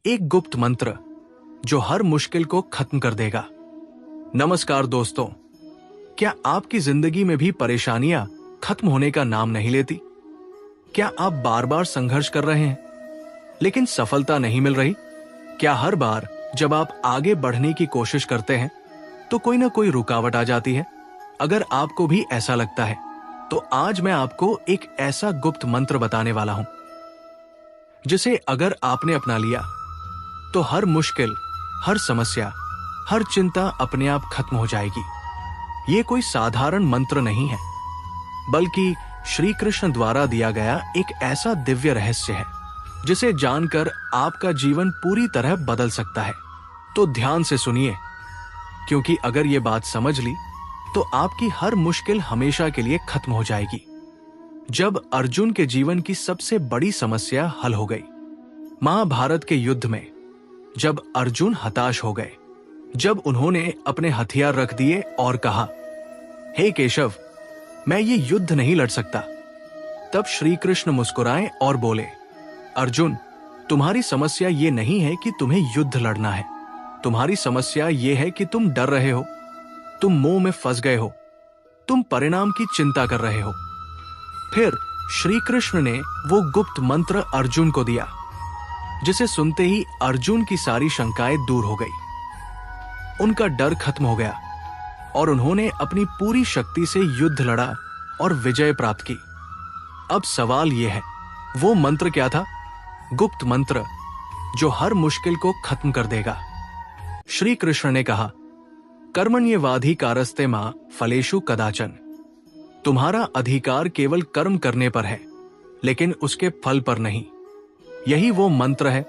एक गुप्त मंत्र जो हर मुश्किल को खत्म कर देगा। नमस्कार दोस्तों, क्या आपकी जिंदगी में भी परेशानियां खत्म होने का नाम नहीं लेती? क्या आप बार बार संघर्ष कर रहे हैं लेकिन सफलता नहीं मिल रही? क्या हर बार जब आप आगे बढ़ने की कोशिश करते हैं तो कोई ना कोई रुकावट आ जाती है? अगर आपको भी ऐसा लगता है तो आज मैं आपको एक ऐसा गुप्त मंत्र बताने वाला हूं जिसे अगर आपने अपना लिया तो हर मुश्किल, हर समस्या, हर चिंता अपने आप खत्म हो जाएगी। ये कोई साधारण मंत्र नहीं है, बल्कि श्री कृष्ण द्वारा दिया गया एक ऐसा दिव्य रहस्य है जिसे जानकर आपका जीवन पूरी तरह बदल सकता है। तो ध्यान से सुनिए, क्योंकि अगर ये बात समझ ली तो आपकी हर मुश्किल हमेशा के लिए खत्म हो जाएगी। जब अर्जुन के जीवन की सबसे बड़ी समस्या हल हो गई, महाभारत के युद्ध में जब अर्जुन हताश हो गए, जब उन्होंने अपने हथियार रख दिए और कहा, हे केशव, मैं ये युद्ध नहीं लड़ सकता, तब श्री कृष्ण मुस्कुराए और बोले, अर्जुन, तुम्हारी समस्या ये नहीं है कि तुम्हें युद्ध लड़ना है, तुम्हारी समस्या ये है कि तुम डर रहे हो, तुम मोह में फंस गए हो, तुम परिणाम की चिंता कर रहे हो। फिर श्री कृष्ण ने वो गुप्त मंत्र अर्जुन को दिया, जिसे सुनते ही अर्जुन की सारी शंकाएं दूर हो गई। उनका डर खत्म हो गया और उन्होंने अपनी पूरी शक्ति से युद्ध लड़ा और विजय प्राप्त की। अब सवाल यह है, वो मंत्र क्या था? गुप्त मंत्र जो हर मुश्किल को खत्म कर देगा। श्री कृष्ण ने कहा, कर्मण्येवाधिकारस्ते मा फलेषु कदाचन। तुम्हारा अधिकार केवल कर्म करने पर है, लेकिन उसके फल पर नहीं। यही वो मंत्र है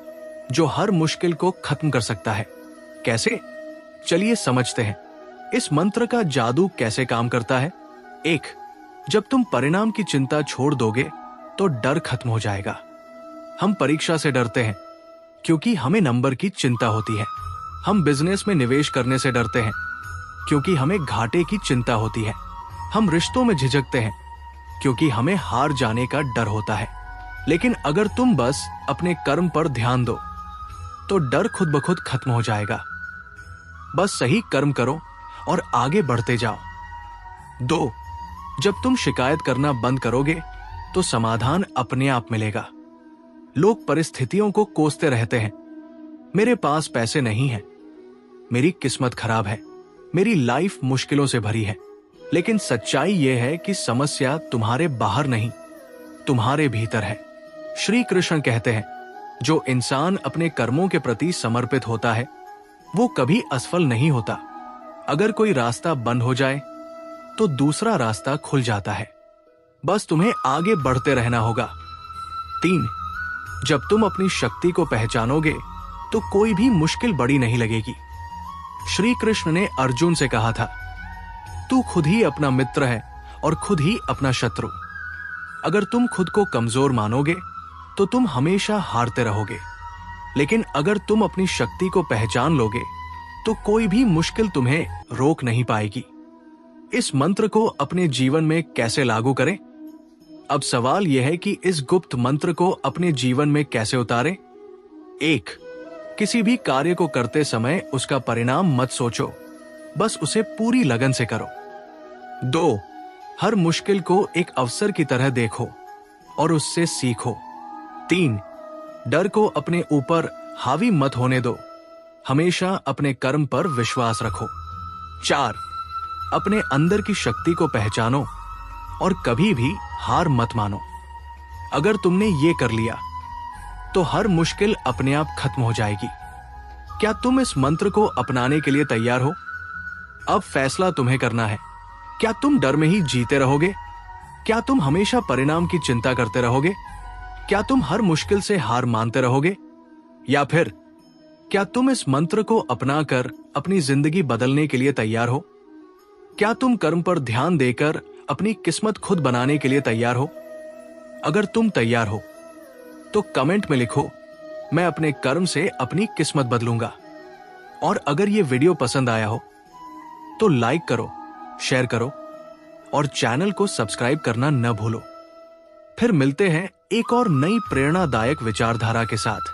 जो हर मुश्किल को खत्म कर सकता है। कैसे? चलिए समझते हैं इस मंत्र का जादू कैसे काम करता है। 1. जब तुम परिणाम की चिंता छोड़ दोगे तो डर खत्म हो जाएगा। हम परीक्षा से डरते हैं क्योंकि हमें नंबर की चिंता होती है। हम बिजनेस में निवेश करने से डरते हैं क्योंकि हमें घाटे की चिंता होती है। हम रिश्तों में झिझकते हैं क्योंकि हमें हार जाने का डर होता है। लेकिन अगर तुम बस अपने कर्म पर ध्यान दो तो डर खुद ब खुद खत्म हो जाएगा। बस सही कर्म करो और आगे बढ़ते जाओ। 2. जब तुम शिकायत करना बंद करोगे तो समाधान अपने आप मिलेगा। लोग परिस्थितियों को कोसते रहते हैं, मेरे पास पैसे नहीं हैं, मेरी किस्मत खराब है, मेरी लाइफ मुश्किलों से भरी है। लेकिन सच्चाई यह है कि समस्या तुम्हारे बाहर नहीं, तुम्हारे भीतर है। श्री कृष्ण कहते हैं, जो इंसान अपने कर्मों के प्रति समर्पित होता है वो कभी असफल नहीं होता। अगर कोई रास्ता बंद हो जाए तो दूसरा रास्ता खुल जाता है। बस तुम्हें आगे बढ़ते रहना होगा। 3. जब तुम अपनी शक्ति को पहचानोगे तो कोई भी मुश्किल बड़ी नहीं लगेगी। श्री कृष्ण ने अर्जुन से कहा था, तू खुद ही अपना मित्र है और खुद ही अपना शत्रु। अगर तुम खुद को कमजोर मानोगे तो तुम हमेशा हारते रहोगे, लेकिन अगर तुम अपनी शक्ति को पहचान लोगे तो कोई भी मुश्किल तुम्हें रोक नहीं पाएगी। इस मंत्र को अपने जीवन में कैसे लागू करें? अब सवाल यह है कि इस गुप्त मंत्र को अपने जीवन में कैसे उतारें। 1. किसी भी कार्य को करते समय उसका परिणाम मत सोचो, बस उसे पूरी लगन से करो। 2. हर मुश्किल को एक अवसर की तरह देखो और उससे सीखो। 3. डर को अपने ऊपर हावी मत होने दो, हमेशा अपने कर्म पर विश्वास रखो। 4. अपने अंदर की शक्ति को पहचानो और कभी भी हार मत मानो। अगर तुमने ये कर लिया तो हर मुश्किल अपने आप खत्म हो जाएगी। क्या तुम इस मंत्र को अपनाने के लिए तैयार हो? अब फैसला तुम्हें करना है। क्या तुम डर में ही जीते रहोगे? क्या तुम हमेशा परिणाम की चिंता करते रहोगे? क्या तुम हर मुश्किल से हार मानते रहोगे? या फिर क्या तुम इस मंत्र को अपनाकर अपनी जिंदगी बदलने के लिए तैयार हो? क्या तुम कर्म पर ध्यान देकर अपनी किस्मत खुद बनाने के लिए तैयार हो? अगर तुम तैयार हो तो कमेंट में लिखो, मैं अपने कर्म से अपनी किस्मत बदलूंगा। और अगर ये वीडियो पसंद आया हो तो लाइक करो, शेयर करो और चैनल को सब्सक्राइब करना न भूलो। फिर मिलते हैं एक और नई प्रेरणादायक विचारधारा के साथ।